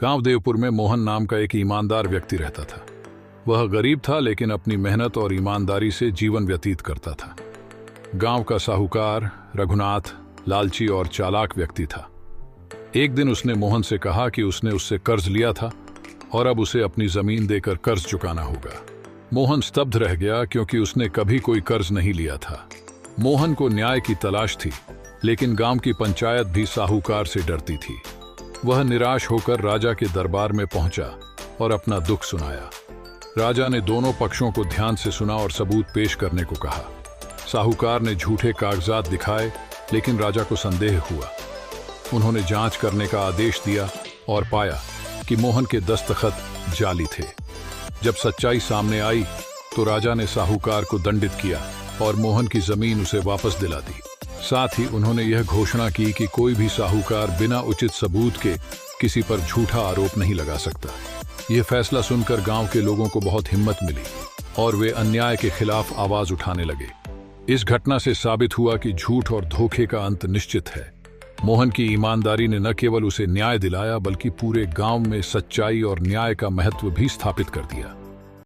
गांव देवपुर में मोहन नाम का एक ईमानदार व्यक्ति रहता था। वह गरीब था लेकिन अपनी मेहनत और ईमानदारी से जीवन व्यतीत करता था। गांव का साहूकार रघुनाथ लालची और चालाक व्यक्ति था। एक दिन उसने मोहन से कहा कि उसने उससे कर्ज लिया था और अब उसे अपनी जमीन देकर कर्ज चुकाना होगा। मोहन स्तब्ध रह गया क्योंकि उसने कभी कोई कर्ज नहीं लिया था। मोहन को न्याय की तलाश थी, लेकिन गांव की पंचायत भी साहूकार से डरती थी। वह निराश होकर राजा के दरबार में पहुंचा और अपना दुख सुनाया। राजा ने दोनों पक्षों को ध्यान से सुना और सबूत पेश करने को कहा। साहूकार ने झूठे कागजात दिखाए, लेकिन राजा को संदेह हुआ। उन्होंने जांच करने का आदेश दिया और पाया कि मोहन के दस्तखत जाली थे। जब सच्चाई सामने आई तो राजा ने साहूकार को दंडित किया और मोहन की जमीन उसे वापस दिला दी। साथ ही उन्होंने यह घोषणा की कि कोई भी साहूकार बिना उचित सबूत के किसी पर झूठा आरोप नहीं लगा सकता। यह फैसला सुनकर गांव के लोगों को बहुत हिम्मत मिली और वे अन्याय के खिलाफ आवाज उठाने लगे। इस घटना से साबित हुआ कि झूठ और धोखे का अंत निश्चित है। मोहन की ईमानदारी ने न केवल उसे न्याय दिलाया बल्कि पूरे गांव में सच्चाई और न्याय का महत्व भी स्थापित कर दिया।